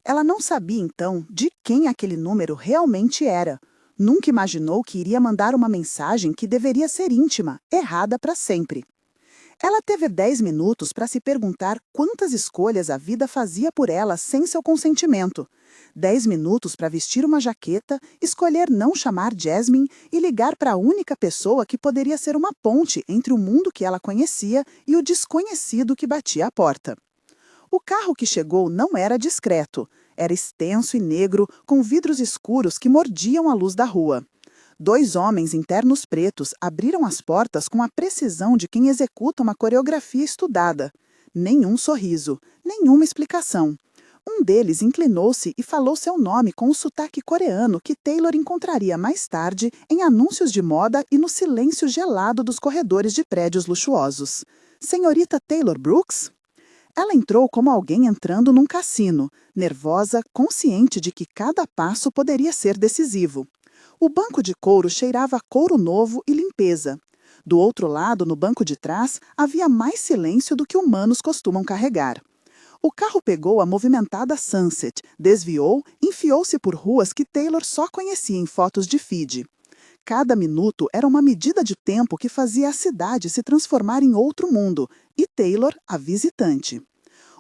Ela não sabia, então, de quem aquele número realmente era. Nunca imaginou que iria mandar uma mensagem que deveria ser íntima, errada para sempre. Ela teve 10 minutos para se perguntar quantas escolhas a vida fazia por ela sem seu consentimento. 10 minutos para vestir uma jaqueta, escolher não chamar Jasmine e ligar para a única pessoa que poderia ser uma ponte entre o mundo que ela conhecia e o desconhecido que batia à porta. O carro que chegou não era discreto. Era extenso e negro, com vidros escuros que mordiam a luz da rua. 2 homens em ternos pretos abriram as portas com a precisão de quem executa uma coreografia estudada. Nenhum sorriso, nenhuma explicação. Um deles inclinou-se e falou seu nome com o sotaque coreano que Taylor encontraria mais tarde em anúncios de moda e no silêncio gelado dos corredores de prédios luxuosos. Senhorita Taylor Brooks? Ela entrou como alguém entrando num cassino, nervosa, consciente de que cada passo poderia ser decisivo. O banco de couro cheirava a couro novo e limpeza. Do outro lado, no banco de trás, havia mais silêncio do que humanos costumam carregar. O carro pegou a movimentada Sunset, desviou, enfiou-se por ruas que Taylor só conhecia em fotos de feed. Cada minuto era uma medida de tempo que fazia a cidade se transformar em outro mundo, e Taylor, a visitante.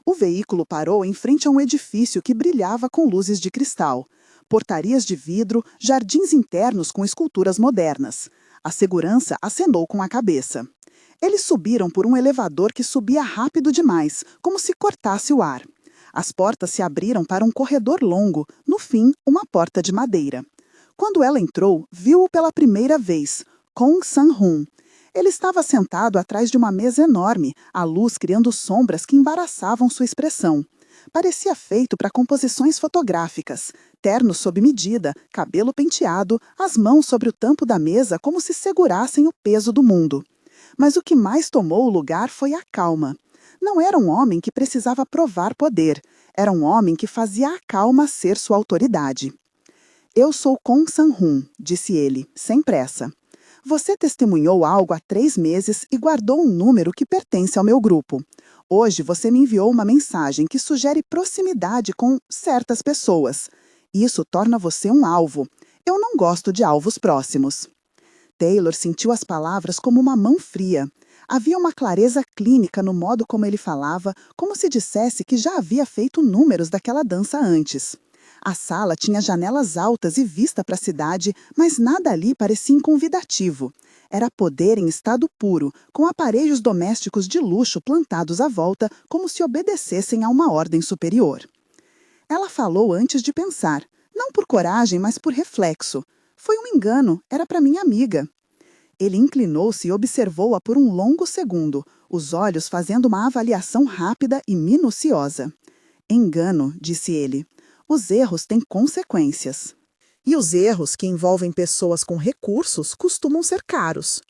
O veículo parou em frente a um edifício que brilhava com luzes de cristal. Portarias de vidro, jardins internos com esculturas modernas. A segurança acenou com a cabeça. Eles subiram por um elevador que subia rápido demais, como se cortasse o ar. As portas se abriram para um corredor longo, no fim, uma porta de madeira. Quando ela entrou, viu-o pela primeira vez, Kong Sang-hoon. Ele estava sentado atrás de uma mesa enorme, a luz criando sombras que embaraçavam sua expressão. Parecia feito para composições fotográficas, terno sob medida, cabelo penteado, as mãos sobre o tampo da mesa como se segurassem o peso do mundo. Mas o que mais tomou o lugar foi a calma. Não era um homem que precisava provar poder, era um homem que fazia a calma ser sua autoridade. Eu sou Kong Sang-hoon, disse ele, sem pressa. Você testemunhou algo há 3 meses e guardou um número que pertence ao meu grupo. Hoje você me enviou uma mensagem que sugere proximidade com certas pessoas. Isso torna você um alvo. Eu não gosto de alvos próximos. Taylor sentiu as palavras como uma mão fria. Havia uma clareza clínica no modo como ele falava, como se dissesse que já havia feito números daquela dança antes. A sala tinha janelas altas e vista para a cidade, mas nada ali parecia inconvidativo. Era poder em estado puro, com aparelhos domésticos de luxo plantados à volta, como se obedecessem a uma ordem superior. Ela falou antes de pensar, não por coragem, mas por reflexo. Foi um engano, era para minha amiga. Ele inclinou-se e observou-a por um longo segundo, os olhos fazendo uma avaliação rápida e minuciosa. Engano, disse ele. Os erros têm consequências. E os erros que envolvem pessoas com recursos costumam ser caros.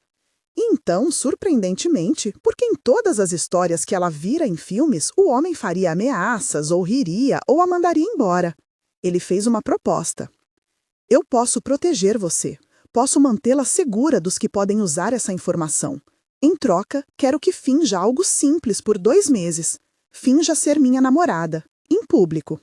Então, surpreendentemente, porque em todas as histórias que ela vira em filmes, o homem faria ameaças, ou riria, ou a mandaria embora. Ele fez uma proposta. Eu posso proteger você. Posso mantê-la segura dos que podem usar essa informação. Em troca, quero que finja algo simples por 2 meses. Finja ser minha namorada, em público.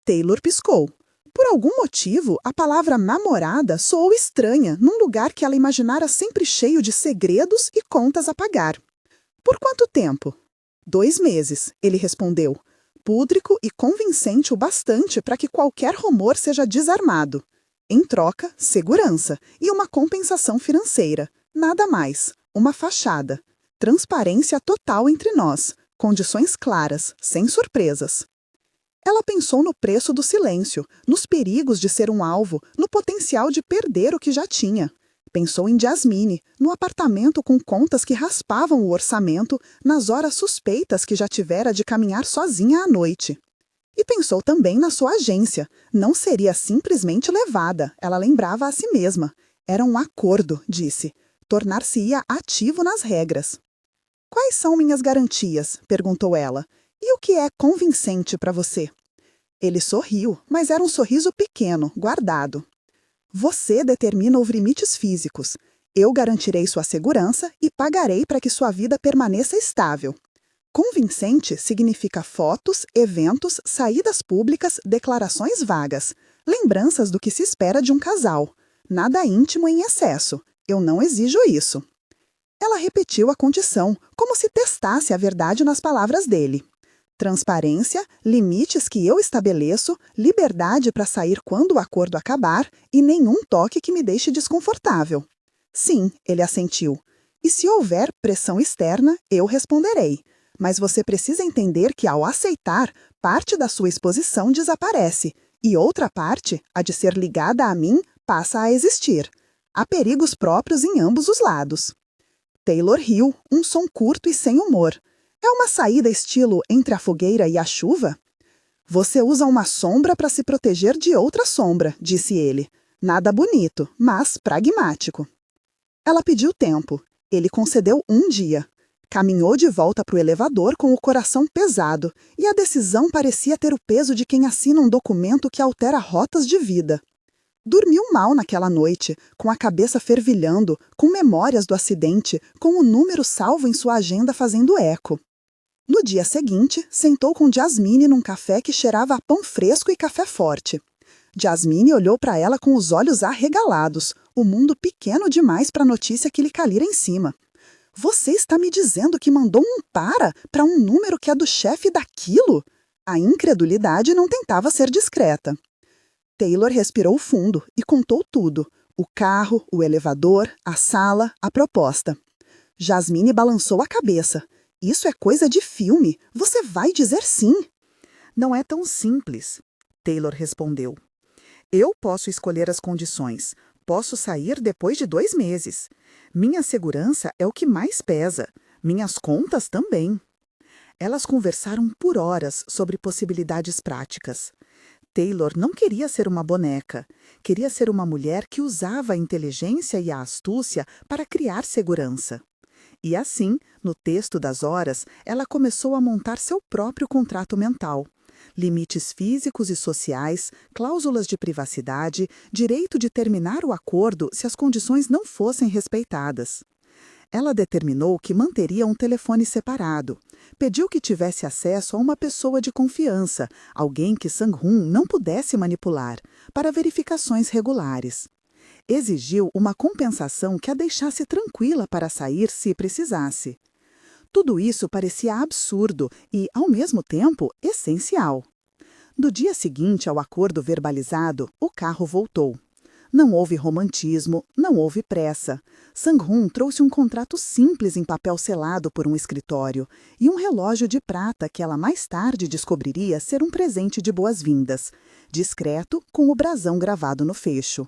Taylor piscou. Por algum motivo, a palavra namorada soou estranha num lugar que ela imaginara sempre cheio de segredos e contas a pagar. Por quanto tempo? 2 meses, ele respondeu. Púdrico e convincente o bastante para que qualquer rumor seja desarmado. Em troca, segurança e uma compensação financeira. Nada mais. Uma fachada. Transparência total entre nós. Condições claras, sem surpresas. Ela pensou no preço do silêncio, nos perigos de ser um alvo, no potencial de perder o que já tinha. Pensou em Jasmine, no apartamento com contas que raspavam o orçamento, nas horas suspeitas que já tivera de caminhar sozinha à noite. E pensou também na sua agência. Não seria simplesmente levada, ela lembrava a si mesma. Era um acordo, disse. Tornar-se-ia ativo nas regras. Quais são minhas garantias? Perguntou ela. E o que é convincente para você? Ele sorriu, mas era um sorriso pequeno, guardado. Você determina os limites físicos. Eu garantirei sua segurança e pagarei para que sua vida permaneça estável. Convincente significa fotos, eventos, saídas públicas, declarações vagas, lembranças do que se espera de um casal. Nada íntimo em excesso. Eu não exijo isso. Ela repetiu a condição, como se testasse a verdade nas palavras dele. Transparência, limites que eu estabeleço, liberdade para sair quando o acordo acabar e nenhum toque que me deixe desconfortável. Sim, ele assentiu. E se houver pressão externa, eu responderei. Mas você precisa entender que, ao aceitar, parte da sua exposição desaparece e outra parte, a de ser ligada a mim, passa a existir. Há perigos próprios em ambos os lados. Taylor riu, um som curto e sem humor. É uma saída estilo entre a fogueira e a chuva? Você usa uma sombra para se proteger de outra sombra, disse ele. Nada bonito, mas pragmático. Ela pediu tempo. Ele concedeu um dia. Caminhou de volta para o elevador com o coração pesado, e a decisão parecia ter o peso de quem assina um documento que altera rotas de vida. Dormiu mal naquela noite, com a cabeça fervilhando, com memórias do acidente, com o número salvo em sua agenda fazendo eco. No dia seguinte, sentou com Jasmine num café que cheirava a pão fresco e café forte. Jasmine olhou para ela com os olhos arregalados, o mundo pequeno demais para a notícia que lhe caíra em cima. Você está me dizendo que mandou um para um número que é do chefe daquilo? A incredulidade não tentava ser discreta. Taylor respirou fundo e contou tudo. O carro, o elevador, a sala, a proposta. Jasmine balançou a cabeça. Isso é coisa de filme. Você vai dizer sim. Não é tão simples, Taylor respondeu. Eu posso escolher as condições. Posso sair depois de 2 meses. Minha segurança é o que mais pesa. Minhas contas também. Elas conversaram por horas sobre possibilidades práticas. Taylor não queria ser uma boneca. Queria ser uma mulher que usava a inteligência e a astúcia para criar segurança. E assim, no texto das horas, ela começou a montar seu próprio contrato mental. Limites físicos e sociais, cláusulas de privacidade, direito de terminar o acordo se as condições não fossem respeitadas. Ela determinou que manteria um telefone separado. Pediu que tivesse acesso a uma pessoa de confiança, alguém que Sang-Hoon não pudesse manipular, para verificações regulares. Exigiu uma compensação que a deixasse tranquila para sair se precisasse. Tudo isso parecia absurdo e, ao mesmo tempo, essencial. No dia seguinte ao acordo verbalizado, o carro voltou. Não houve romantismo, não houve pressa. Sang-Hoon trouxe um contrato simples em papel selado por um escritório e um relógio de prata que ela mais tarde descobriria ser um presente de boas-vindas, discreto, com o brasão gravado no fecho.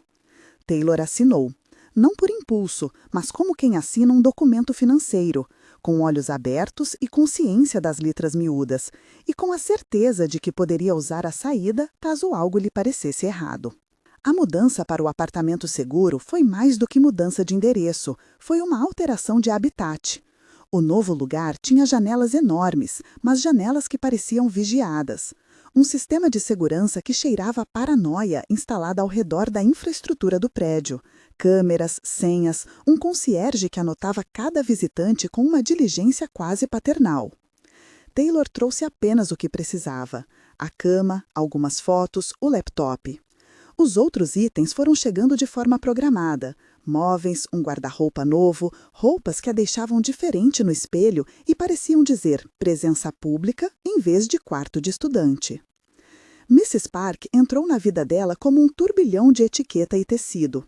Taylor assinou, não por impulso, mas como quem assina um documento financeiro, com olhos abertos e consciência das letras miúdas, e com a certeza de que poderia usar a saída caso algo lhe parecesse errado. A mudança para o apartamento seguro foi mais do que mudança de endereço, foi uma alteração de habitat. O novo lugar tinha janelas enormes, mas janelas que pareciam vigiadas. Um sistema de segurança que cheirava a paranoia instalada ao redor da infraestrutura do prédio. Câmeras, senhas, um concierge que anotava cada visitante com uma diligência quase paternal. Taylor trouxe apenas o que precisava: a cama, algumas fotos, o laptop. Os outros itens foram chegando de forma programada. Móveis, um guarda-roupa novo, roupas que a deixavam diferente no espelho e pareciam dizer presença pública em vez de quarto de estudante. Mrs. Park entrou na vida dela como um turbilhão de etiqueta e tecido.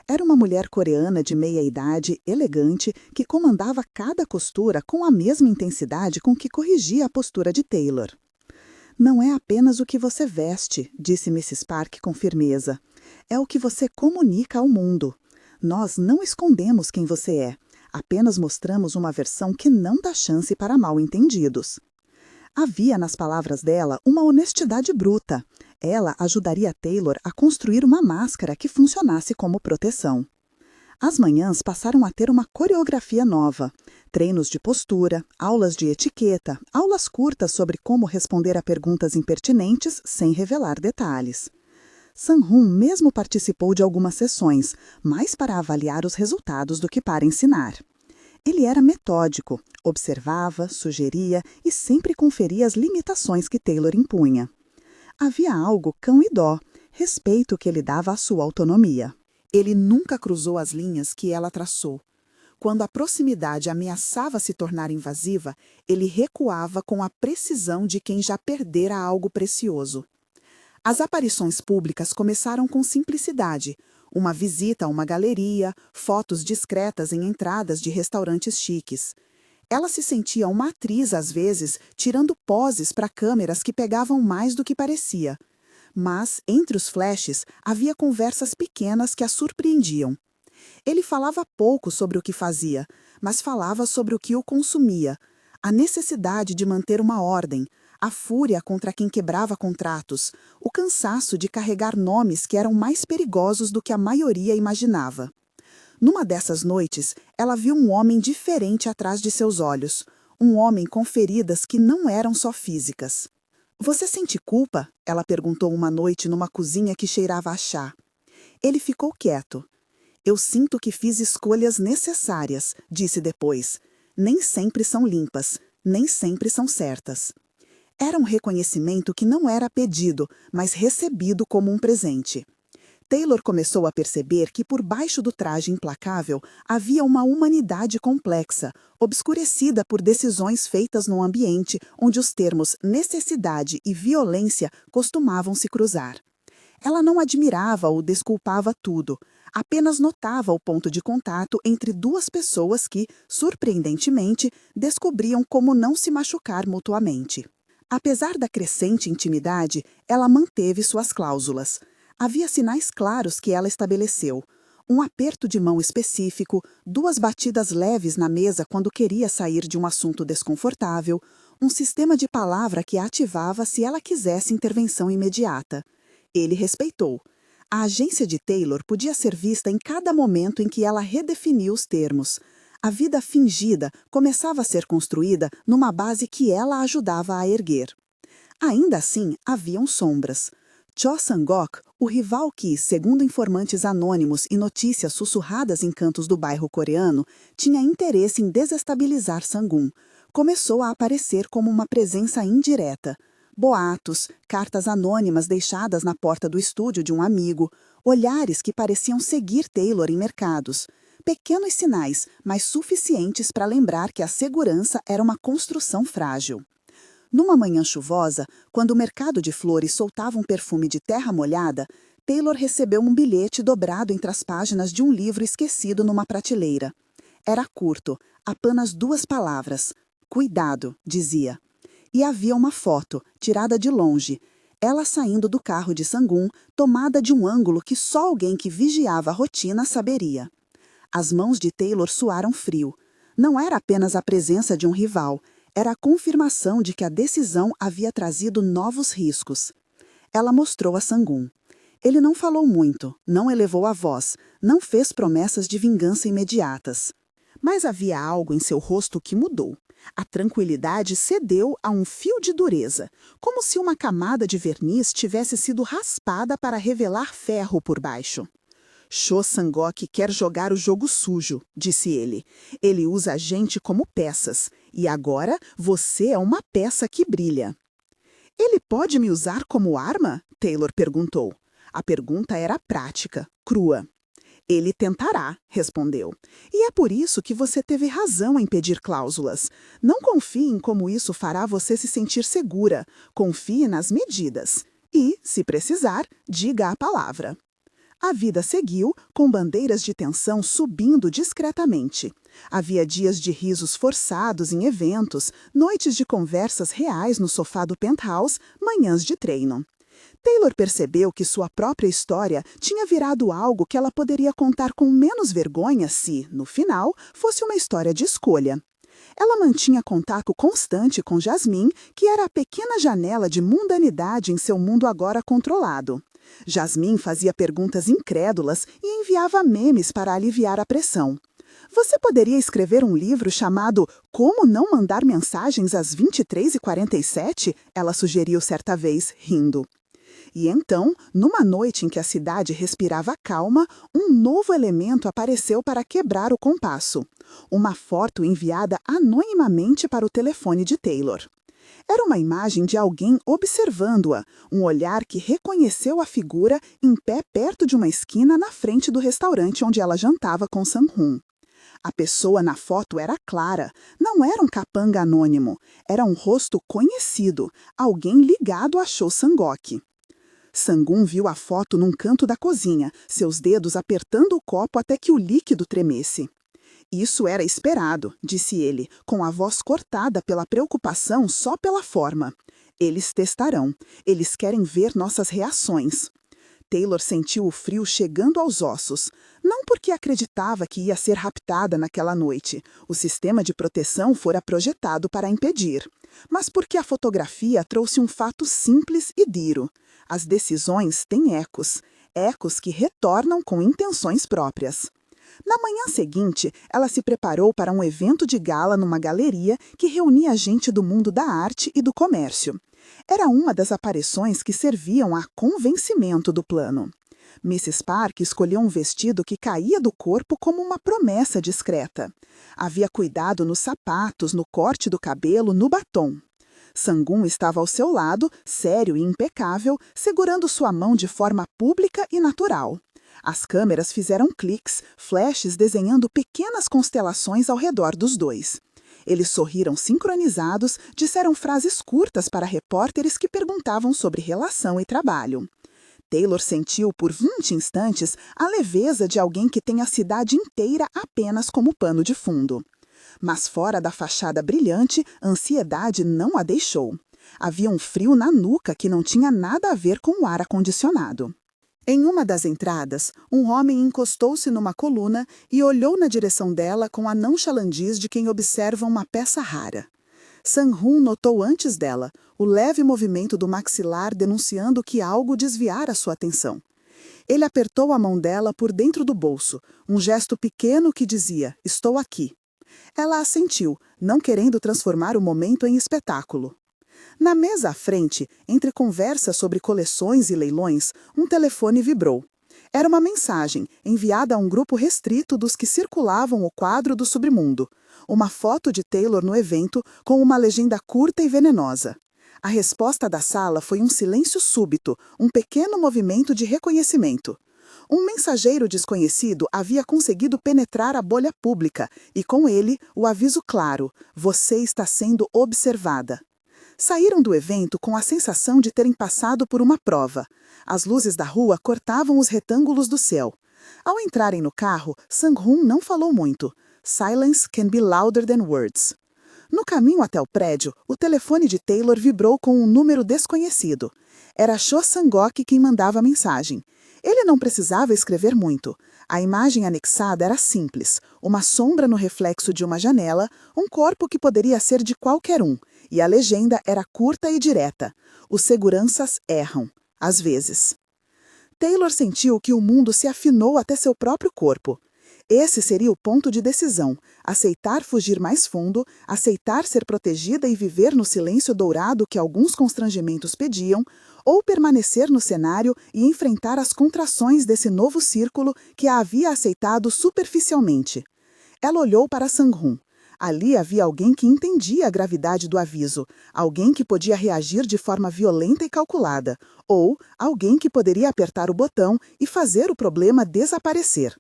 Era uma mulher coreana de meia-idade, elegante, que comandava cada costura com a mesma intensidade com que corrigia a postura de Taylor. Não é apenas o que você veste, disse Mrs. Park com firmeza. É o que você comunica ao mundo. Nós não escondemos quem você é. Apenas mostramos uma versão que não dá chance para mal-entendidos. Havia nas palavras dela uma honestidade bruta. Ela ajudaria Taylor a construir uma máscara que funcionasse como proteção. As manhãs passaram a ter uma coreografia nova. Treinos de postura, aulas de etiqueta, aulas curtas sobre como responder a perguntas impertinentes sem revelar detalhes. Sang-Hoon mesmo participou de algumas sessões, mais para avaliar os resultados do que para ensinar. Ele era metódico, observava, sugeria e sempre conferia as limitações que Taylor impunha. Havia algo cão e dó, respeito que ele dava à sua autonomia. Ele nunca cruzou as linhas que ela traçou. Quando a proximidade ameaçava se tornar invasiva, ele recuava com a precisão de quem já perdera algo precioso. As aparições públicas começaram com simplicidade, uma visita a uma galeria, fotos discretas em entradas de restaurantes chiques. Ela se sentia uma atriz, às vezes, tirando poses para câmeras que pegavam mais do que parecia. Mas, entre os flashes, havia conversas pequenas que a surpreendiam. Ele falava pouco sobre o que fazia, mas falava sobre o que o consumia, a necessidade de manter uma ordem, a fúria contra quem quebrava contratos, o cansaço de carregar nomes que eram mais perigosos do que a maioria imaginava. Numa dessas noites, ela viu um homem diferente atrás de seus olhos, um homem com feridas que não eram só físicas. "Você sente culpa?" ela perguntou uma noite numa cozinha que cheirava a chá. Ele ficou quieto. "Eu sinto que fiz escolhas necessárias", disse depois. "Nem sempre são limpas, nem sempre são certas." Era um reconhecimento que não era pedido, mas recebido como um presente. Taylor começou a perceber que por baixo do traje implacável havia uma humanidade complexa, obscurecida por decisões feitas num ambiente onde os termos necessidade e violência costumavam se cruzar. Ela não admirava ou desculpava tudo, apenas notava o ponto de contato entre duas pessoas que, surpreendentemente, descobriam como não se machucar mutuamente. Apesar da crescente intimidade, ela manteve suas cláusulas. Havia sinais claros que ela estabeleceu. Um aperto de mão específico, 2 batidas leves na mesa quando queria sair de um assunto desconfortável, um sistema de palavra que a ativava se ela quisesse intervenção imediata. Ele respeitou. A agência de Taylor podia ser vista em cada momento em que ela redefiniu os termos. A vida fingida começava a ser construída numa base que ela ajudava a erguer. Ainda assim, haviam sombras. Cho Sang-ok, o rival que, segundo informantes anônimos e notícias sussurradas em cantos do bairro coreano, tinha interesse em desestabilizar Sang-un, começou a aparecer como uma presença indireta. Boatos, cartas anônimas deixadas na porta do estúdio de um amigo, olhares que pareciam seguir Taylor em mercados. Pequenos sinais, mas suficientes para lembrar que a segurança era uma construção frágil. Numa manhã chuvosa, quando o mercado de flores soltava um perfume de terra molhada, Taylor recebeu um bilhete dobrado entre as páginas de um livro esquecido numa prateleira. Era curto, apenas 2 palavras. "Cuidado", dizia. E havia uma foto, tirada de longe, ela saindo do carro de Sang-un, tomada de um ângulo que só alguém que vigiava a rotina saberia. As mãos de Taylor suaram frio. Não era apenas a presença de um rival, era a confirmação de que a decisão havia trazido novos riscos. Ela mostrou a Sang-un. Ele não falou muito, não elevou a voz, não fez promessas de vingança imediatas. Mas havia algo em seu rosto que mudou. A tranquilidade cedeu a um fio de dureza, como se uma camada de verniz tivesse sido raspada para revelar ferro por baixo. "Cho Sang-ok quer jogar o jogo sujo", disse ele. "Ele usa a gente como peças, e agora você é uma peça que brilha." "Ele pode me usar como arma?" Taylor perguntou. A pergunta era prática, crua. "Ele tentará", respondeu. "E é por isso que você teve razão em pedir cláusulas. Não confie em como isso fará você se sentir segura. Confie nas medidas. E, se precisar, diga a palavra." A vida seguiu, com bandeiras de tensão subindo discretamente. Havia dias de risos forçados em eventos, noites de conversas reais no sofá do penthouse, manhãs de treino. Taylor percebeu que sua própria história tinha virado algo que ela poderia contar com menos vergonha se, no final, fosse uma história de escolha. Ela mantinha contato constante com Jasmine, que era a pequena janela de mundanidade em seu mundo agora controlado. Jasmine fazia perguntas incrédulas e enviava memes para aliviar a pressão. "Você poderia escrever um livro chamado Como Não Mandar Mensagens às 23h47?" ela sugeriu certa vez, rindo. E então, numa noite em que a cidade respirava calma, um novo elemento apareceu para quebrar o compasso. Uma foto enviada anonimamente para o telefone de Taylor. Era uma imagem de alguém observando-a, um olhar que reconheceu a figura em pé perto de uma esquina na frente do restaurante onde ela jantava com Sang-hoon. A pessoa na foto era clara, não era um capanga anônimo, era um rosto conhecido, alguém ligado a Cho Sang-ok. Sang-hoon viu a foto num canto da cozinha, seus dedos apertando o copo até que o líquido tremesse. Isso era esperado, disse ele, com a voz cortada pela preocupação só pela forma. Eles testarão. Eles querem ver nossas reações. Taylor sentiu o frio chegando aos ossos. Não porque acreditava que ia ser raptada naquela noite. O sistema de proteção fora projetado para impedir. Mas porque a fotografia trouxe um fato simples e duro. As decisões têm ecos. Ecos que retornam com intenções próprias. Na manhã seguinte, ela se preparou para um evento de gala numa galeria que reunia gente do mundo da arte e do comércio. Era uma das aparições que serviam a convencimento do plano. Mrs. Park escolheu um vestido que caía do corpo como uma promessa discreta. Havia cuidado nos sapatos, no corte do cabelo, no batom. Sang-hoon estava ao seu lado, sério e impecável, segurando sua mão de forma pública e natural. As câmeras fizeram cliques, flashes desenhando pequenas constelações ao redor dos dois. Eles sorriram sincronizados, disseram frases curtas para repórteres que perguntavam sobre relação e trabalho. Taylor sentiu por 20 instantes a leveza de alguém que tem a cidade inteira apenas como pano de fundo. Mas fora da fachada brilhante, a ansiedade não a deixou. Havia um frio na nuca que não tinha nada a ver com o ar-condicionado. Em uma das entradas, um homem encostou-se numa coluna e olhou na direção dela com a nonchalantez de quem observa uma peça rara. Sang-hoon notou antes dela o leve movimento do maxilar denunciando que algo desviara sua atenção. Ele apertou a mão dela por dentro do bolso, um gesto pequeno que dizia, estou aqui. Ela assentiu, não querendo transformar o momento em espetáculo. Na mesa à frente, entre conversas sobre coleções e leilões, um telefone vibrou. Era uma mensagem, enviada a um grupo restrito dos que circulavam o quadro do submundo. Uma foto de Taylor no evento, com uma legenda curta e venenosa. A resposta da sala foi um silêncio súbito, um pequeno movimento de reconhecimento. Um mensageiro desconhecido havia conseguido penetrar a bolha pública, e com ele, o aviso claro, você está sendo observada. Saíram do evento com a sensação de terem passado por uma prova. As luzes da rua cortavam os retângulos do céu. Ao entrarem no carro, Sang-hoon não falou muito. Silence can be louder than words. No caminho até o prédio, o telefone de Taylor vibrou com um número desconhecido. Era Cho Sang-ok quem mandava a mensagem. Ele não precisava escrever muito. A imagem anexada era simples, uma sombra no reflexo de uma janela, um corpo que poderia ser de qualquer um, e a legenda era curta e direta. Os seguranças erram, às vezes. Taylor sentiu que o mundo se afinou até seu próprio corpo. Esse seria o ponto de decisão, aceitar fugir mais fundo, aceitar ser protegida e viver no silêncio dourado que alguns constrangimentos pediam, ou permanecer no cenário e enfrentar as contrações desse novo círculo que a havia aceitado superficialmente. Ela olhou para Sang-hoon. Ali havia alguém que entendia a gravidade do aviso, alguém que podia reagir de forma violenta e calculada, ou alguém que poderia apertar o botão e fazer o problema desaparecer.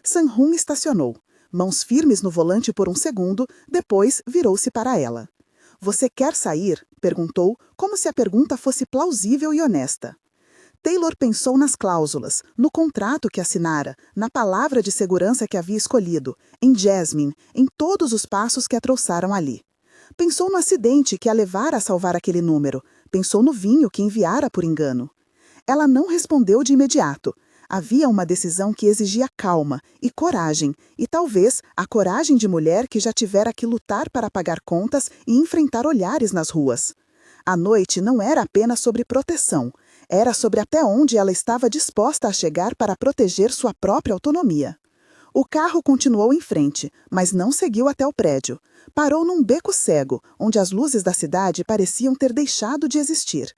Sang-hoon estacionou, mãos firmes no volante por um segundo, depois virou-se para ela. Você quer sair? Perguntou, como se a pergunta fosse plausível e honesta. Taylor pensou nas cláusulas, no contrato que assinara, na palavra de segurança que havia escolhido, em Jasmine, em todos os passos que a trouxeram ali. Pensou no acidente que a levara a salvar aquele número, pensou no vinho que enviara por engano. Ela não respondeu de imediato. Havia uma decisão que exigia calma e coragem, e talvez a coragem de mulher que já tivera que lutar para pagar contas e enfrentar olhares nas ruas. A noite não era apenas sobre proteção, era sobre até onde ela estava disposta a chegar para proteger sua própria autonomia. O carro continuou em frente, mas não seguiu até o prédio. Parou num beco cego, onde as luzes da cidade pareciam ter deixado de existir.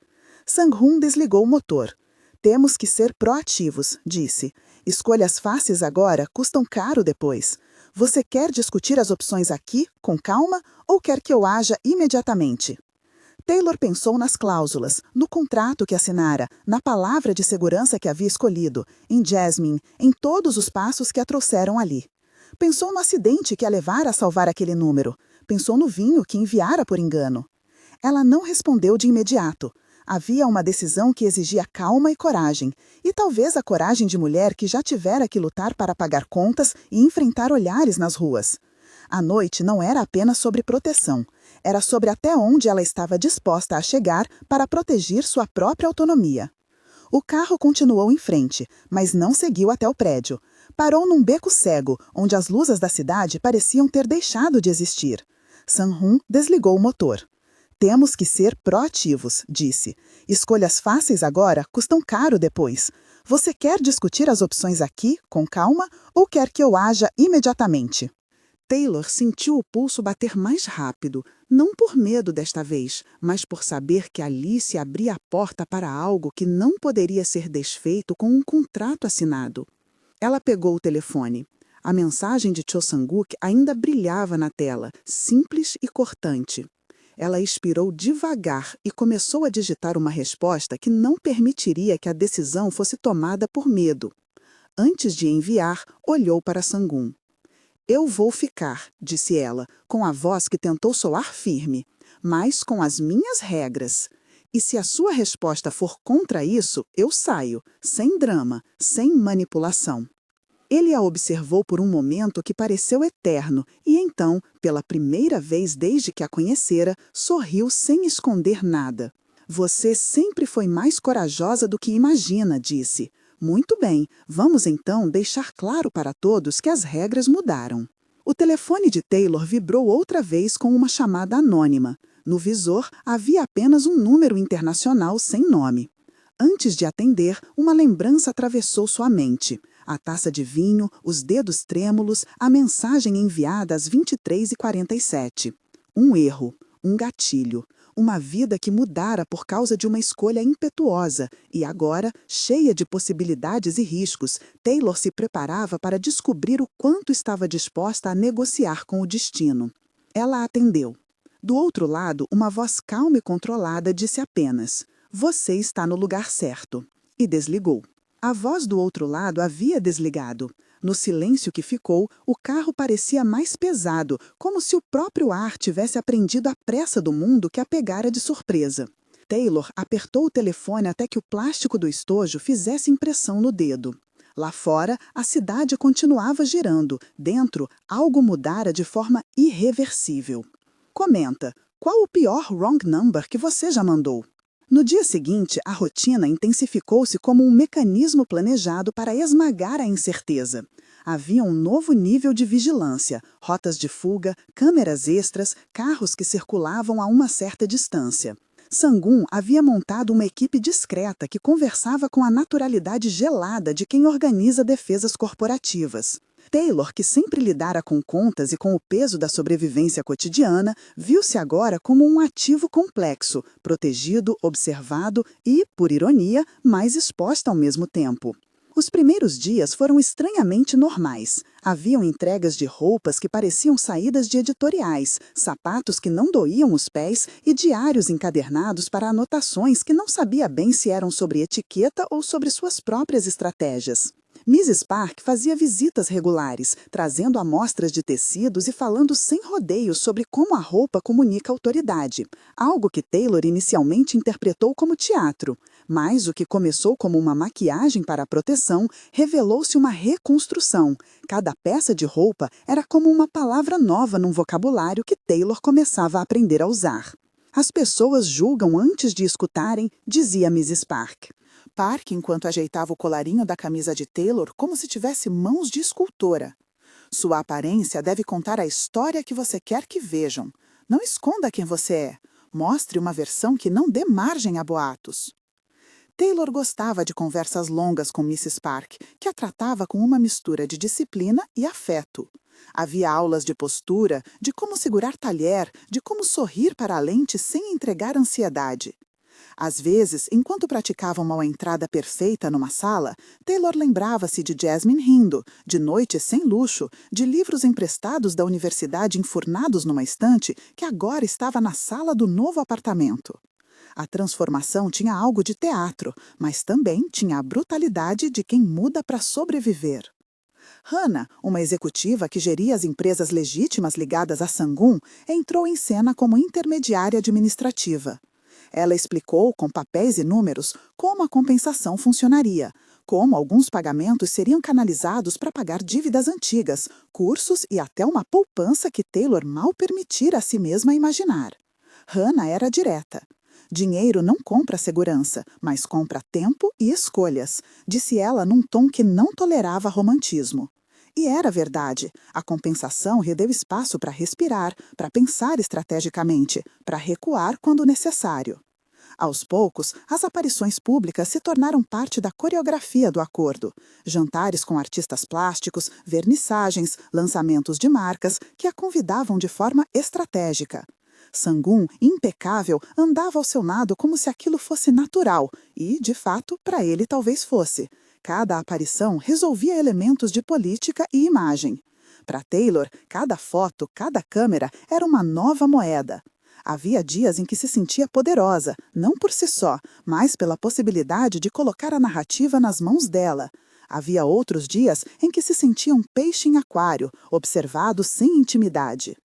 Sang-hoon desligou o motor. Temos que ser proativos, disse. Escolhas fáceis agora custam caro depois. Você quer discutir as opções aqui, com calma, ou quer que eu haja imediatamente? Taylor pensou nas cláusulas, no contrato que assinara, na palavra de segurança que havia escolhido, em Jasmine, em todos os passos que a trouxeram ali. Pensou no acidente que a levara a salvar aquele número. Pensou no vinho que enviara por engano. Ela não respondeu de imediato. Havia uma decisão que exigia calma e coragem, e talvez a coragem de mulher que já tivera que lutar para pagar contas e enfrentar olhares nas ruas. A noite não era apenas sobre proteção, era sobre até onde ela estava disposta a chegar para proteger sua própria autonomia. O carro continuou em frente, mas não seguiu até o prédio. Parou num beco cego, onde as luzes da cidade pareciam ter deixado de existir. Sang-hoon desligou o motor. Temos que ser proativos, disse. Escolhas fáceis agora custam caro depois. Você quer discutir as opções aqui, com calma, ou quer que eu haja imediatamente? Taylor sentiu o pulso bater mais rápido, não por medo desta vez, mas por saber que Alice abria a porta para algo que não poderia ser desfeito com um contrato assinado. Ela pegou o telefone. A mensagem de Cho Sang-wook ainda brilhava na tela, simples e cortante. Ela expirou devagar e começou a digitar uma resposta que não permitiria que a decisão fosse tomada por medo. Antes de enviar, olhou para Sang-hoon. Eu vou ficar, disse ela, com a voz que tentou soar firme, mas com as minhas regras. E se a sua resposta for contra isso, eu saio, sem drama, sem manipulação. Ele a observou por um momento que pareceu eterno e então, pela primeira vez desde que a conhecera, sorriu sem esconder nada. Você sempre foi mais corajosa do que imagina, disse. Muito bem, vamos então deixar claro para todos que as regras mudaram. O telefone de Taylor vibrou outra vez com uma chamada anônima. No visor havia apenas um número internacional sem nome. Antes de atender, uma lembrança atravessou sua mente. A taça de vinho, os dedos trêmulos, a mensagem enviada às 23h47. Um erro, um gatilho. Uma vida que mudara por causa de uma escolha impetuosa e agora, cheia de possibilidades e riscos, Taylor se preparava para descobrir o quanto estava disposta a negociar com o destino. Ela atendeu. Do outro lado, uma voz calma e controlada disse apenas: "Você está no lugar certo", e desligou. A voz do outro lado havia desligado. No silêncio que ficou, o carro parecia mais pesado, como se o próprio ar tivesse aprendido a pressa do mundo que a pegara de surpresa. Taylor apertou o telefone até que o plástico do estojo fizesse impressão no dedo. Lá fora, a cidade continuava girando. Dentro, algo mudara de forma irreversível. Comenta, qual o pior wrong number que você já mandou? No dia seguinte, a rotina intensificou-se como um mecanismo planejado para esmagar a incerteza. Havia um novo nível de vigilância, rotas de fuga, câmeras extras, carros que circulavam a uma certa distância. Sang-hoon havia montado uma equipe discreta que conversava com a naturalidade gelada de quem organiza defesas corporativas. Taylor, que sempre lidara com contas e com o peso da sobrevivência cotidiana, viu-se agora como um ativo complexo, protegido, observado e, por ironia, mais exposta ao mesmo tempo. Os primeiros dias foram estranhamente normais. Haviam entregas de roupas que pareciam saídas de editoriais, sapatos que não doíam os pés e diários encadernados para anotações que não sabia bem se eram sobre etiqueta ou sobre suas próprias estratégias. Mrs. Park fazia visitas regulares, trazendo amostras de tecidos e falando sem rodeios sobre como a roupa comunica autoridade, algo que Taylor inicialmente interpretou como teatro. Mas o que começou como uma maquiagem para a proteção revelou-se uma reconstrução. Cada peça de roupa era como uma palavra nova num vocabulário que Taylor começava a aprender a usar. As pessoas julgam antes de escutarem, dizia Mrs. Park. Park, enquanto ajeitava o colarinho da camisa de Taylor como se tivesse mãos de escultora. Sua aparência deve contar a história que você quer que vejam. Não esconda quem você é. Mostre uma versão que não dê margem a boatos. Taylor gostava de conversas longas com Mrs. Park, que a tratava com uma mistura de disciplina e afeto. Havia aulas de postura, de como segurar talher, de como sorrir para a lente sem entregar ansiedade. Às vezes, enquanto praticavam uma entrada perfeita numa sala, Taylor lembrava-se de Jasmine rindo, de noites sem luxo, de livros emprestados da universidade enfurnados numa estante que agora estava na sala do novo apartamento. A transformação tinha algo de teatro, mas também tinha a brutalidade de quem muda para sobreviver. Hannah, uma executiva que geria as empresas legítimas ligadas a Sangun, entrou em cena como intermediária administrativa. Ela explicou, com papéis e números, como a compensação funcionaria, como alguns pagamentos seriam canalizados para pagar dívidas antigas, cursos e até uma poupança que Taylor mal permitira a si mesma imaginar. Hannah era direta. Dinheiro não compra segurança, mas compra tempo e escolhas, disse ela num tom que não tolerava romantismo. E era verdade. A compensação redeu espaço para respirar, para pensar estrategicamente, para recuar quando necessário. Aos poucos, as aparições públicas se tornaram parte da coreografia do acordo. Jantares com artistas plásticos, vernissagens, lançamentos de marcas que a convidavam de forma estratégica. Sangun, impecável, andava ao seu lado como se aquilo fosse natural, e, de fato, para ele talvez fosse. Cada aparição resolvia elementos de política e imagem. Para Taylor, cada foto, cada câmera era uma nova moeda. Havia dias em que se sentia poderosa, não por si só, mas pela possibilidade de colocar a narrativa nas mãos dela. Havia outros dias em que se sentia um peixe em aquário, observado sem intimidade.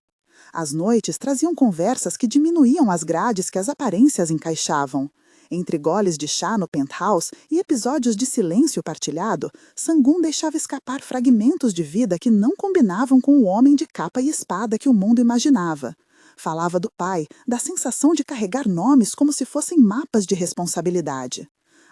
As noites traziam conversas que diminuíam as grades que as aparências encaixavam. Entre goles de chá no penthouse e episódios de silêncio partilhado, Sangun deixava escapar fragmentos de vida que não combinavam com o homem de capa e espada que o mundo imaginava. Falava do pai, da sensação de carregar nomes como se fossem mapas de responsabilidade.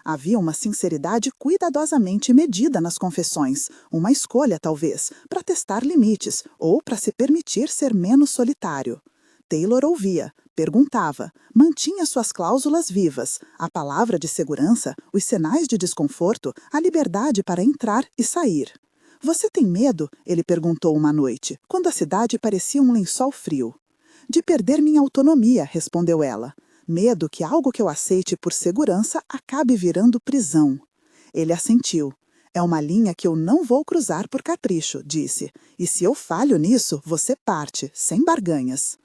Havia uma sinceridade cuidadosamente medida nas confissões, uma escolha, talvez, para testar limites ou para se permitir ser menos solitário. Taylor ouvia, perguntava, mantinha suas cláusulas vivas, a palavra de segurança, os sinais de desconforto, a liberdade para entrar e sair. "Você tem medo?" ele perguntou uma noite, quando a cidade parecia um lençol frio. "De perder minha autonomia", respondeu ela. "Medo que algo que eu aceite por segurança acabe virando prisão." Ele assentiu. "É uma linha que eu não vou cruzar por capricho", disse. "E se eu falho nisso, você parte, sem barganhas."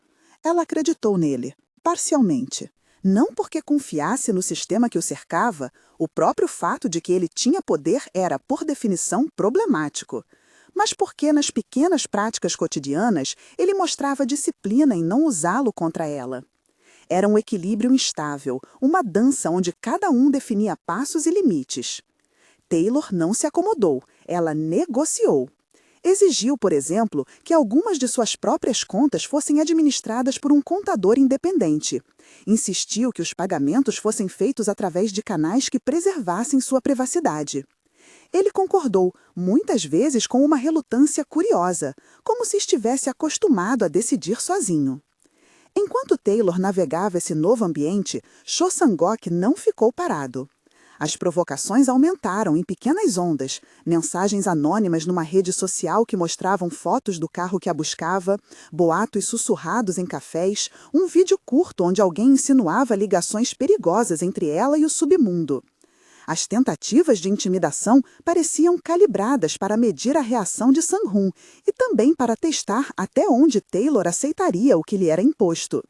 Ela acreditou nele, parcialmente. Não porque confiasse no sistema que o cercava, o próprio fato de que ele tinha poder era, por definição, problemático. Mas porque, nas pequenas práticas cotidianas, ele mostrava disciplina em não usá-lo contra ela. Era um equilíbrio instável, uma dança onde cada um definia passos e limites. Taylor não se acomodou, ela negociou. Exigiu, por exemplo, que algumas de suas próprias contas fossem administradas por um contador independente. Insistiu que os pagamentos fossem feitos através de canais que preservassem sua privacidade. Ele concordou, muitas vezes com uma relutância curiosa, como se estivesse acostumado a decidir sozinho. Enquanto Taylor navegava esse novo ambiente, Cho Sang-ok não ficou parado. As provocações aumentaram em pequenas ondas, mensagens anônimas numa rede social que mostravam fotos do carro que a buscava, boatos sussurrados em cafés, um vídeo curto onde alguém insinuava ligações perigosas entre ela e o submundo. As tentativas de intimidação pareciam calibradas para medir a reação de Sang-hun e também para testar até onde Taylor aceitaria o que lhe era imposto.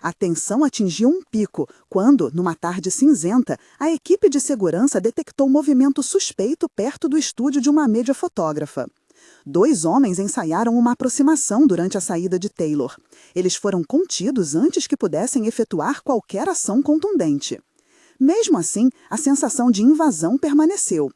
A tensão atingiu um pico quando, numa tarde cinzenta, a equipe de segurança detectou movimento suspeito perto do estúdio de uma média fotógrafa. 2 homens ensaiaram uma aproximação durante a saída de Taylor. Eles foram contidos antes que pudessem efetuar qualquer ação contundente. Mesmo assim, a sensação de invasão permaneceu.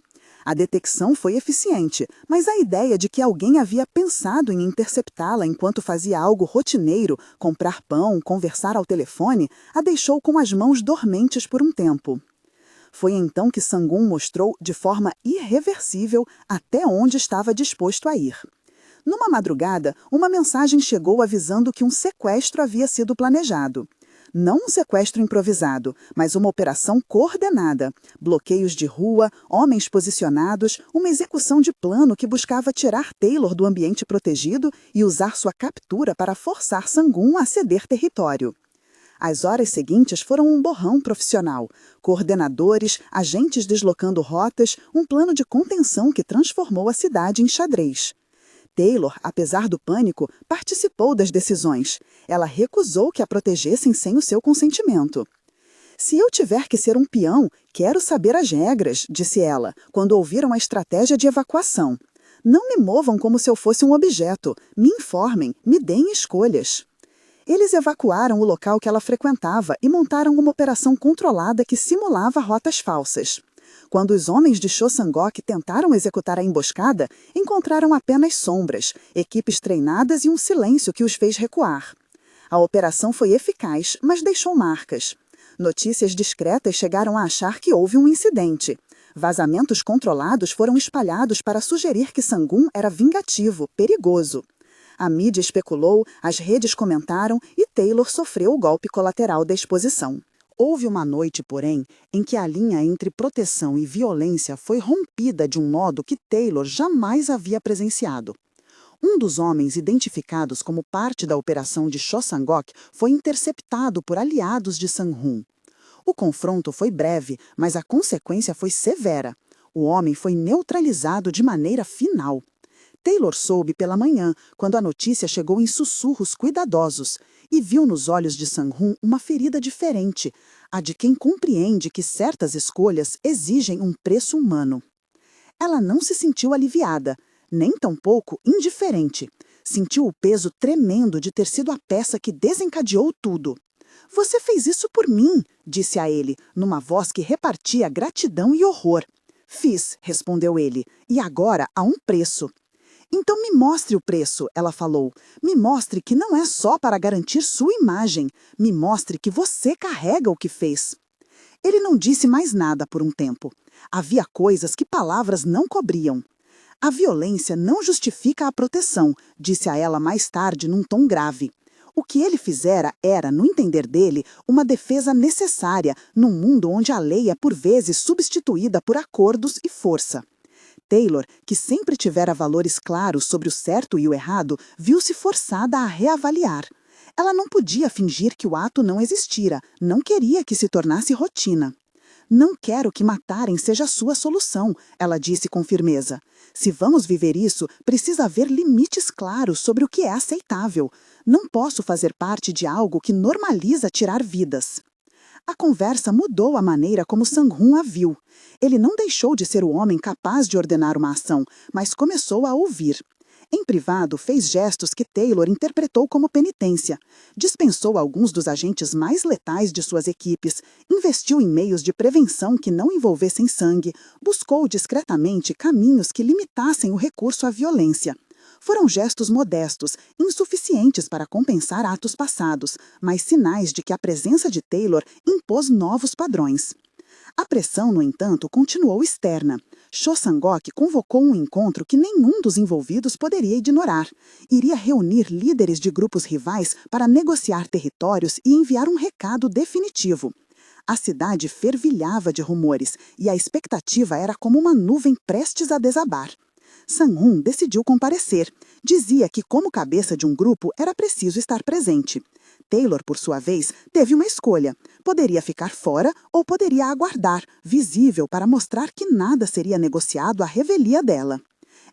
A detecção foi eficiente, mas a ideia de que alguém havia pensado em interceptá-la enquanto fazia algo rotineiro, comprar pão, conversar ao telefone, a deixou com as mãos dormentes por um tempo. Foi então que Sang-hun mostrou, de forma irreversível, até onde estava disposto a ir. Numa madrugada, uma mensagem chegou avisando que um sequestro havia sido planejado. Não um sequestro improvisado, mas uma operação coordenada. Bloqueios de rua, homens posicionados, uma execução de plano que buscava tirar Taylor do ambiente protegido e usar sua captura para forçar Sang-hun a ceder território. As horas seguintes foram um borrão profissional. Coordenadores, agentes deslocando rotas, um plano de contenção que transformou a cidade em xadrez. Taylor, apesar do pânico, participou das decisões. Ela recusou que a protegessem sem o seu consentimento. Se eu tiver que ser um peão, quero saber as regras, disse ela, quando ouviram a estratégia de evacuação. Não me movam como se eu fosse um objeto. Me informem, me deem escolhas. Eles evacuaram o local que ela frequentava e montaram uma operação controlada que simulava rotas falsas. Quando os homens de Chossangok tentaram executar a emboscada, encontraram apenas sombras, equipes treinadas e um silêncio que os fez recuar. A operação foi eficaz, mas deixou marcas. Notícias discretas chegaram a achar que houve um incidente. Vazamentos controlados foram espalhados para sugerir que Sangun era vingativo, perigoso. A mídia especulou, as redes comentaram e Taylor sofreu o golpe colateral da exposição. Houve uma noite, porém, em que a linha entre proteção e violência foi rompida de um modo que Taylor jamais havia presenciado. Um dos homens identificados como parte da operação de Chossangok foi interceptado por aliados de Sang-hun. O confronto foi breve, mas a consequência foi severa. O homem foi neutralizado de maneira final. Taylor soube pela manhã, quando a notícia chegou em sussurros cuidadosos, e viu nos olhos de Sang-hun uma ferida diferente, a de quem compreende que certas escolhas exigem um preço humano. Ela não se sentiu aliviada, nem tampouco indiferente. Sentiu o peso tremendo de ter sido a peça que desencadeou tudo. "Você fez isso por mim", disse a ele, numa voz que repartia gratidão e horror. "Fiz", respondeu ele, "e agora há um preço." "Então me mostre o preço", ela falou. "Me mostre que não é só para garantir sua imagem. Me mostre que você carrega o que fez." Ele não disse mais nada por um tempo. Havia coisas que palavras não cobriam. "A violência não justifica a proteção", disse a ela mais tarde num tom grave. O que ele fizera era, no entender dele, uma defesa necessária num mundo onde a lei é por vezes substituída por acordos e força. Taylor, que sempre tivera valores claros sobre o certo e o errado, viu-se forçada a reavaliar. Ela não podia fingir que o ato não existira, não queria que se tornasse rotina. "Não quero que matarem seja a sua solução", ela disse com firmeza. "Se vamos viver isso, precisa haver limites claros sobre o que é aceitável. Não posso fazer parte de algo que normaliza tirar vidas." A conversa mudou a maneira como Sang-hun a viu. Ele não deixou de ser o homem capaz de ordenar uma ação, mas começou a ouvir. Em privado, fez gestos que Taylor interpretou como penitência. Dispensou alguns dos agentes mais letais de suas equipes, investiu em meios de prevenção que não envolvessem sangue, buscou discretamente caminhos que limitassem o recurso à violência. Foram gestos modestos, insuficientes para compensar atos passados, mas sinais de que a presença de Taylor impôs novos padrões. A pressão, no entanto, continuou externa. Chossangok convocou um encontro que nenhum dos envolvidos poderia ignorar. Iria reunir líderes de grupos rivais para negociar territórios e enviar um recado definitivo. A cidade fervilhava de rumores e a expectativa era como uma nuvem prestes a desabar. Sang-hun decidiu comparecer. Dizia que, como cabeça de um grupo, era preciso estar presente. Taylor, por sua vez, teve uma escolha. Poderia ficar fora ou poderia aguardar, visível para mostrar que nada seria negociado à revelia dela.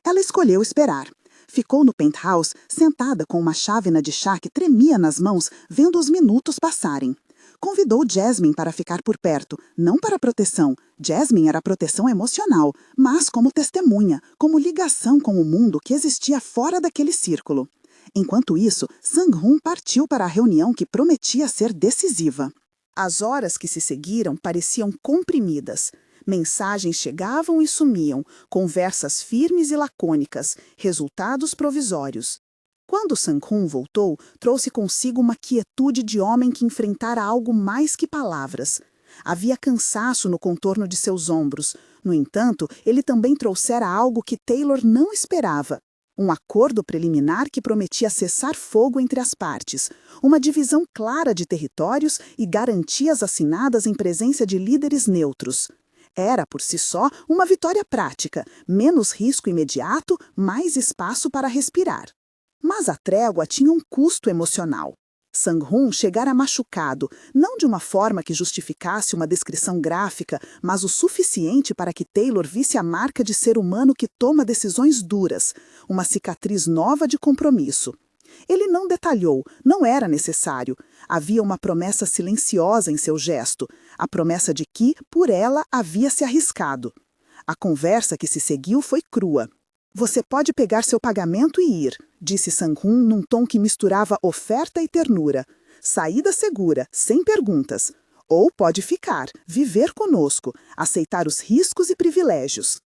Ela escolheu esperar. Ficou no penthouse, sentada com uma chávena de chá que tremia nas mãos, vendo os minutos passarem. Convidou Jasmine para ficar por perto, não para proteção. Jasmine era proteção emocional, mas como testemunha, como ligação com o mundo que existia fora daquele círculo. Enquanto isso, Sang-hun partiu para a reunião que prometia ser decisiva. As horas que se seguiram pareciam comprimidas. Mensagens chegavam e sumiam, conversas firmes e lacônicas, resultados provisórios. Quando Sang-hun voltou, trouxe consigo uma quietude de homem que enfrentara algo mais que palavras. Havia cansaço no contorno de seus ombros. No entanto, ele também trouxera algo que Taylor não esperava. Um acordo preliminar que prometia cessar fogo entre as partes, uma divisão clara de territórios e garantias assinadas em presença de líderes neutros. Era, por si só, uma vitória prática, menos risco imediato, mais espaço para respirar. Mas a trégua tinha um custo emocional. Sang-hoon chegara machucado, não de uma forma que justificasse uma descrição gráfica, mas o suficiente para que Taylor visse a marca de ser humano que toma decisões duras, uma cicatriz nova de compromisso. Ele não detalhou, não era necessário. Havia uma promessa silenciosa em seu gesto, a promessa de que, por ela, havia se arriscado. A conversa que se seguiu foi crua. "Você pode pegar seu pagamento e ir", disse Sang-hoon num tom que misturava oferta e ternura. "Saída segura, sem perguntas. Ou pode ficar, viver conosco, aceitar os riscos e privilégios."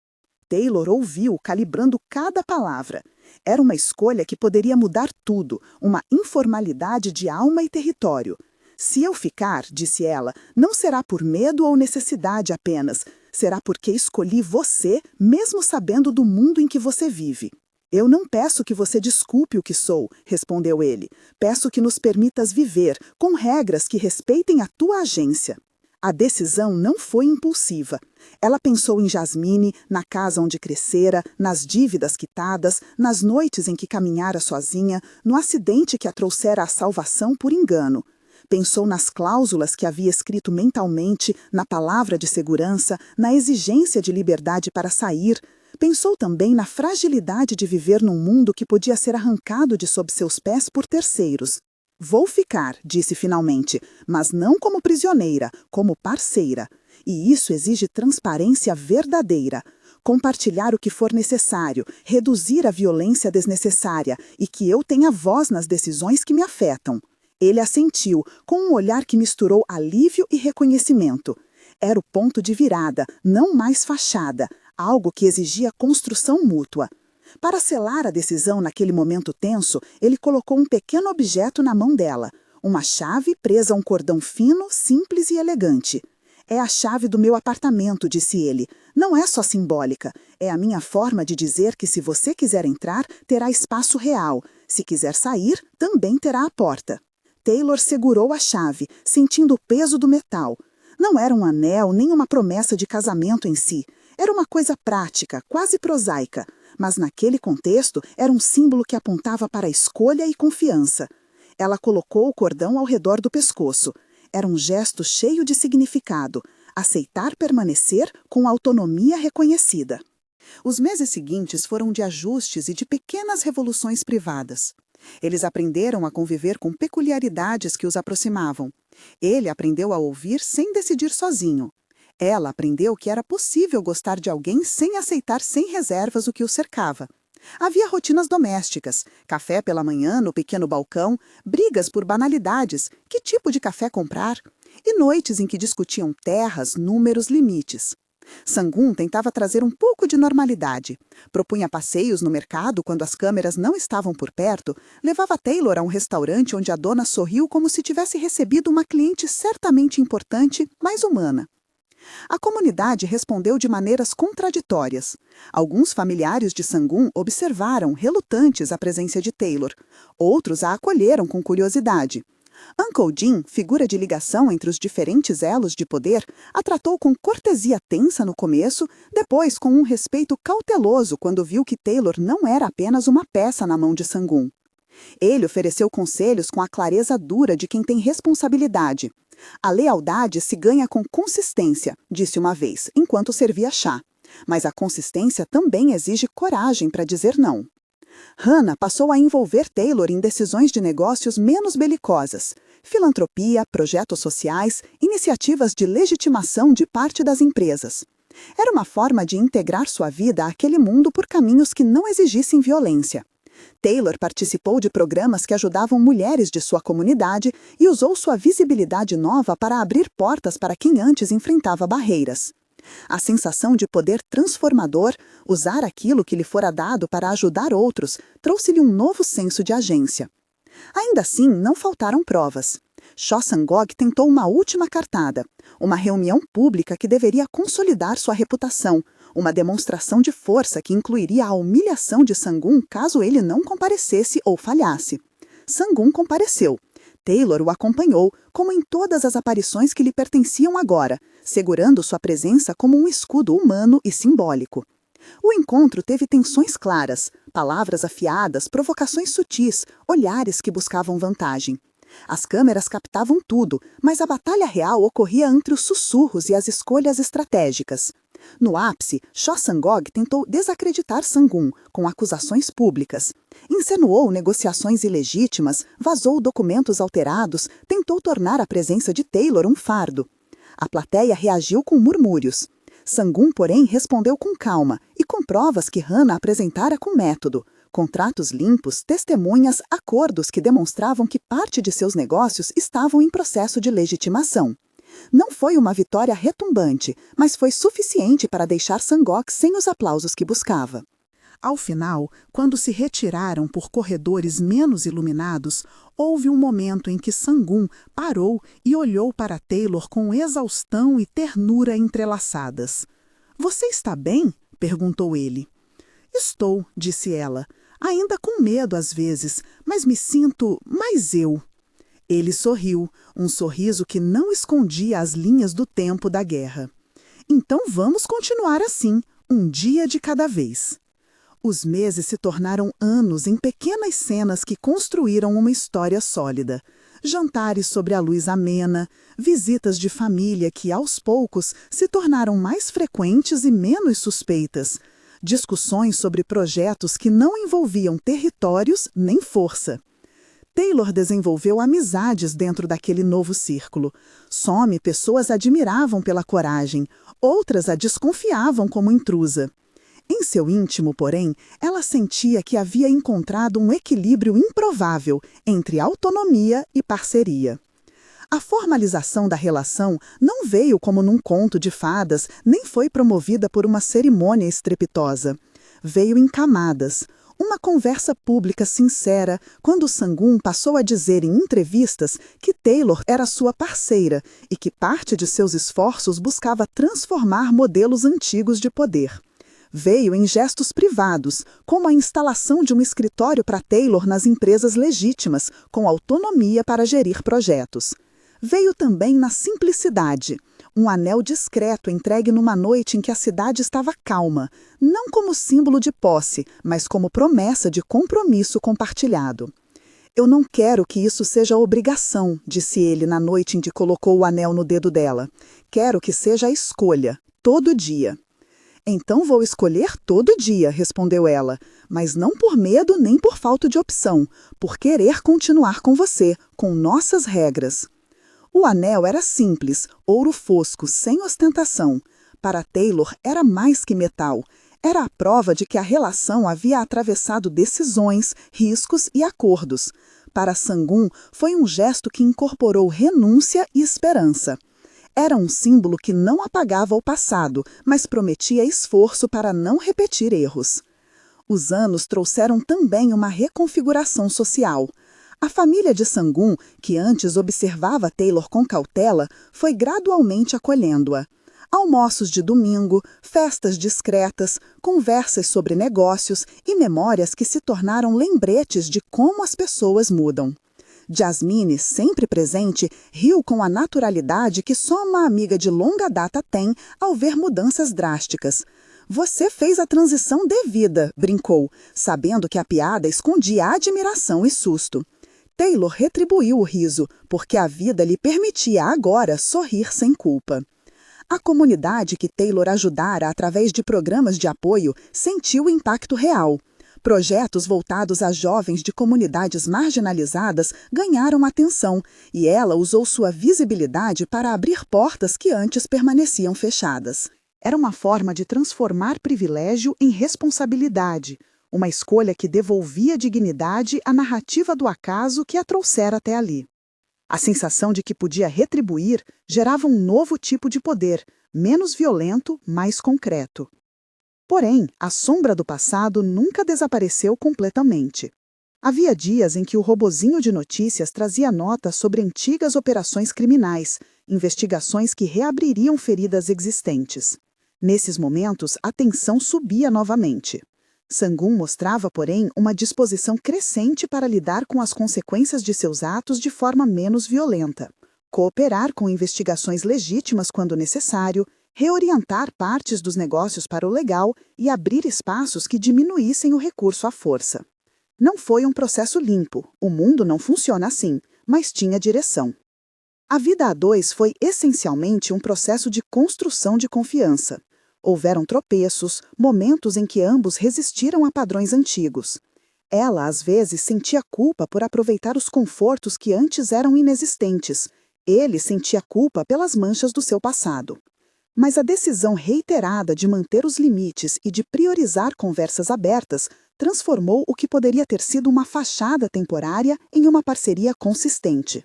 Taylor ouviu, calibrando cada palavra. Era uma escolha que poderia mudar tudo, uma informalidade de alma e território. "Se eu ficar", disse ela, "não será por medo ou necessidade apenas. Será porque escolhi você, mesmo sabendo do mundo em que você vive." "Eu não peço que você desculpe o que sou", respondeu ele. "Peço que nos permitas viver, com regras que respeitem a tua agência." A decisão não foi impulsiva. Ela pensou em Jasmine, na casa onde crescera, nas dívidas quitadas, nas noites em que caminhara sozinha, no acidente que a trouxera à salvação por engano. Pensou nas cláusulas que havia escrito mentalmente, na palavra de segurança, na exigência de liberdade para sair. Pensou também na fragilidade de viver num mundo que podia ser arrancado de sob seus pés por terceiros. "Vou ficar", disse finalmente, "mas não como prisioneira, como parceira. E isso exige transparência verdadeira. Compartilhar o que for necessário, reduzir a violência desnecessária e que eu tenha voz nas decisões que me afetam." Ele assentiu, com um olhar que misturou alívio e reconhecimento. Era o ponto de virada, não mais fachada, algo que exigia construção mútua. Para selar a decisão naquele momento tenso, ele colocou um pequeno objeto na mão dela, uma chave presa a um cordão fino, simples e elegante. "É a chave do meu apartamento", disse ele. "Não é só simbólica, é a minha forma de dizer que se você quiser entrar, terá espaço real. Se quiser sair, também terá a porta." Taylor segurou a chave, sentindo o peso do metal. Não era um anel nem uma promessa de casamento em si. Era uma coisa prática, quase prosaica. Mas naquele contexto era um símbolo que apontava para a escolha e confiança. Ela colocou o cordão ao redor do pescoço. Era um gesto cheio de significado. Aceitar permanecer com autonomia reconhecida. Os meses seguintes foram de ajustes e de pequenas revoluções privadas. Eles aprenderam a conviver com peculiaridades que os aproximavam. Ele aprendeu a ouvir sem decidir sozinho. Ela aprendeu que era possível gostar de alguém sem aceitar sem reservas o que o cercava. Havia rotinas domésticas, café pela manhã no pequeno balcão, brigas por banalidades, que tipo de café comprar, e noites em que discutiam terras, números, limites. Sang-hoon tentava trazer um pouco de normalidade. Propunha passeios no mercado quando as câmeras não estavam por perto, levava Taylor a um restaurante onde a dona sorriu como se tivesse recebido uma cliente certamente importante, mas humana. A comunidade respondeu de maneiras contraditórias. Alguns familiares de Sang-hoon observaram, relutantes, a presença de Taylor. Outros a acolheram com curiosidade. Uncle Jim, figura de ligação entre os diferentes elos de poder, a tratou com cortesia tensa no começo, depois com um respeito cauteloso quando viu que Taylor não era apenas uma peça na mão de Sang-hoon. Ele ofereceu conselhos com a clareza dura de quem tem responsabilidade. "A lealdade se ganha com consistência", disse uma vez, enquanto servia chá. "Mas a consistência também exige coragem para dizer não." Hannah passou a envolver Taylor em decisões de negócios menos belicosas. Filantropia, projetos sociais, iniciativas de legitimação de parte das empresas. Era uma forma de integrar sua vida àquele mundo por caminhos que não exigissem violência. Taylor participou de programas que ajudavam mulheres de sua comunidade e usou sua visibilidade nova para abrir portas para quem antes enfrentava barreiras. A sensação de poder transformador, usar aquilo que lhe fora dado para ajudar outros, trouxe-lhe um novo senso de agência. Ainda assim, não faltaram provas. Cho Sang-ok tentou uma última cartada, uma reunião pública que deveria consolidar sua reputação, uma demonstração de força que incluiria a humilhação de Sang-hoon caso ele não comparecesse ou falhasse. Sang-hoon compareceu. Taylor o acompanhou, como em todas as aparições que lhe pertenciam agora, segurando sua presença como um escudo humano e simbólico. O encontro teve tensões claras, palavras afiadas, provocações sutis, olhares que buscavam vantagem. As câmeras captavam tudo, mas a batalha real ocorria entre os sussurros e as escolhas estratégicas. No ápice, Cho Sang-ok tentou desacreditar Sang-un, com acusações públicas. Insinuou negociações ilegítimas, vazou documentos alterados, tentou tornar a presença de Taylor um fardo. A plateia reagiu com murmúrios. Sang-un, porém, respondeu com calma e com provas que Hana apresentara com método. Contratos limpos, testemunhas, acordos que demonstravam que parte de seus negócios estavam em processo de legitimação. Não foi uma vitória retumbante, mas foi suficiente para deixar Sang-ok sem os aplausos que buscava. Ao final, quando se retiraram por corredores menos iluminados, houve um momento em que Sang-un parou e olhou para Taylor com exaustão e ternura entrelaçadas. "Você está bem?" perguntou ele. "Estou", disse ela, "ainda com medo às vezes, mas me sinto mais eu." Ele sorriu, um sorriso que não escondia as linhas do tempo da guerra. "Então vamos continuar assim, um dia de cada vez." Os meses se tornaram anos em pequenas cenas que construíram uma história sólida. Jantares sobre a luz amena, visitas de família que, aos poucos, se tornaram mais frequentes e menos suspeitas, discussões sobre projetos que não envolviam territórios nem força. Taylor desenvolveu amizades dentro daquele novo círculo. Some pessoas a admiravam pela coragem, outras a desconfiavam como intrusa. Em seu íntimo, porém, ela sentia que havia encontrado um equilíbrio improvável entre autonomia e parceria. A formalização da relação não veio como num conto de fadas, nem foi promovida por uma cerimônia estrepitosa. Veio em camadas. Uma conversa pública sincera, quando Sang-un passou a dizer em entrevistas que Taylor era sua parceira e que parte de seus esforços buscava transformar modelos antigos de poder. Veio em gestos privados, como a instalação de um escritório para Taylor nas empresas legítimas, com autonomia para gerir projetos. Veio também na simplicidade, um anel discreto entregue numa noite em que a cidade estava calma, não como símbolo de posse, mas como promessa de compromisso compartilhado. "Eu não quero que isso seja obrigação", disse ele na noite em que colocou o anel no dedo dela. "Quero que seja a escolha, todo dia." "Então vou escolher todo dia", respondeu ela, "mas não por medo nem por falta de opção, por querer continuar com você, com nossas regras." O anel era simples, ouro fosco, sem ostentação. Para Taylor era mais que metal. Era a prova de que a relação havia atravessado decisões, riscos e acordos. Para Sang-un, foi um gesto que incorporou renúncia e esperança. Era um símbolo que não apagava o passado, mas prometia esforço para não repetir erros. Os anos trouxeram também uma reconfiguração social. A família de Sang-un, que antes observava Taylor com cautela, foi gradualmente acolhendo-a. Almoços de domingo, festas discretas, conversas sobre negócios e memórias que se tornaram lembretes de como as pessoas mudam. Jasmine, sempre presente, riu com a naturalidade que só uma amiga de longa data tem ao ver mudanças drásticas. "Você fez a transição devida", brincou, sabendo que a piada escondia admiração e susto. Taylor retribuiu o riso, porque a vida lhe permitia agora sorrir sem culpa. A comunidade que Taylor ajudara através de programas de apoio sentiu o impacto real. Projetos voltados a jovens de comunidades marginalizadas ganharam atenção e ela usou sua visibilidade para abrir portas que antes permaneciam fechadas. Era uma forma de transformar privilégio em responsabilidade, uma escolha que devolvia dignidade à narrativa do acaso que a trouxera até ali. A sensação de que podia retribuir gerava um novo tipo de poder, menos violento, mais concreto. Porém, a sombra do passado nunca desapareceu completamente. Havia dias em que o robozinho de notícias trazia notas sobre antigas operações criminais, investigações que reabririam feridas existentes. Nesses momentos, a tensão subia novamente. Sang-un mostrava, porém, uma disposição crescente para lidar com as consequências de seus atos de forma menos violenta, cooperar com investigações legítimas quando necessário, reorientar partes dos negócios para o legal e abrir espaços que diminuíssem o recurso à força. Não foi um processo limpo, o mundo não funciona assim, mas tinha direção. A vida a dois foi essencialmente um processo de construção de confiança. Houveram tropeços, momentos em que ambos resistiram a padrões antigos. Ela, às vezes, sentia culpa por aproveitar os confortos que antes eram inexistentes. Ele sentia culpa pelas manchas do seu passado. Mas a decisão reiterada de manter os limites e de priorizar conversas abertas transformou o que poderia ter sido uma fachada temporária em uma parceria consistente.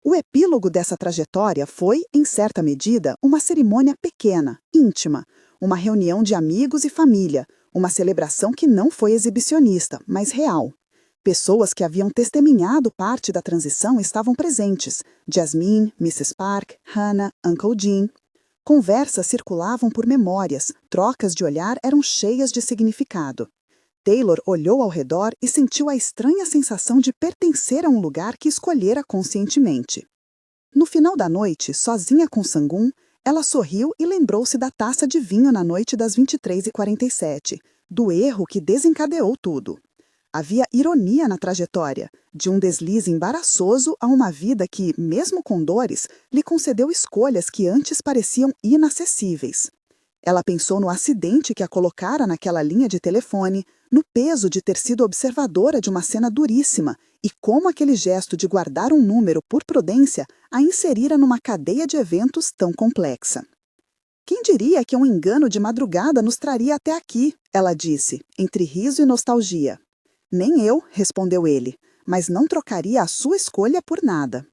O epílogo dessa trajetória foi, em certa medida, uma cerimônia pequena, íntima, uma reunião de amigos e família, uma celebração que não foi exibicionista, mas real. Pessoas que haviam testemunhado parte da transição estavam presentes: Jasmine, Mrs. Park, Hannah, Uncle Jim. Conversas circulavam por memórias, trocas de olhar eram cheias de significado. Taylor olhou ao redor e sentiu a estranha sensação de pertencer a um lugar que escolhera conscientemente. No final da noite, sozinha com Sangun, ela sorriu e lembrou-se da taça de vinho na noite das 23h47, do erro que desencadeou tudo. Havia ironia na trajetória, de um deslize embaraçoso a uma vida que, mesmo com dores, lhe concedeu escolhas que antes pareciam inacessíveis. Ela pensou no acidente que a colocara naquela linha de telefone, no peso de ter sido observadora de uma cena duríssima e como aquele gesto de guardar um número por prudência a inserira numa cadeia de eventos tão complexa. Quem diria que um engano de madrugada nos traria até aqui? Ela disse, entre riso e nostalgia. Nem eu, respondeu ele, mas não trocaria a sua escolha por nada.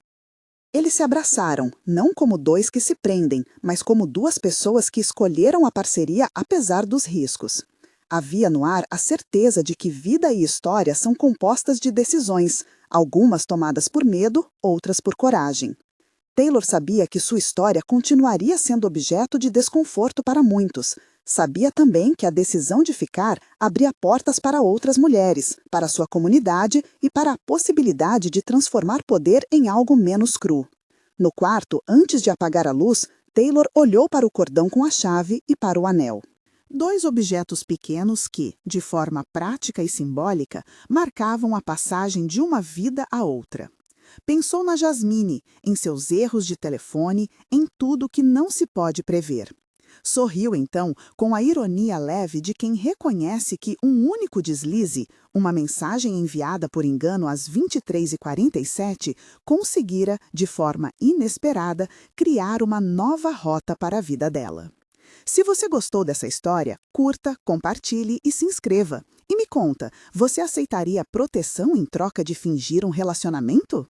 Eles se abraçaram, não como dois que se prendem, mas como duas pessoas que escolheram a parceria apesar dos riscos. Havia no ar a certeza de que vida e história são compostas de decisões, algumas tomadas por medo, outras por coragem. Taylor sabia que sua história continuaria sendo objeto de desconforto para muitos. Sabia também que a decisão de ficar abria portas para outras mulheres, para sua comunidade e para a possibilidade de transformar poder em algo menos cru. No quarto, antes de apagar a luz, Taylor olhou para o cordão com a chave e para o anel. Dois objetos pequenos que, de forma prática e simbólica, marcavam a passagem de uma vida a outra. Pensou na Jasmine, em seus erros de telefone, em tudo que não se pode prever. Sorriu, então, com a ironia leve de quem reconhece que um único deslize, uma mensagem enviada por engano às 23h47, conseguira, de forma inesperada, criar uma nova rota para a vida dela. Se você gostou dessa história, curta, compartilhe e se inscreva. E me conta, você aceitaria proteção em troca de fingir um relacionamento?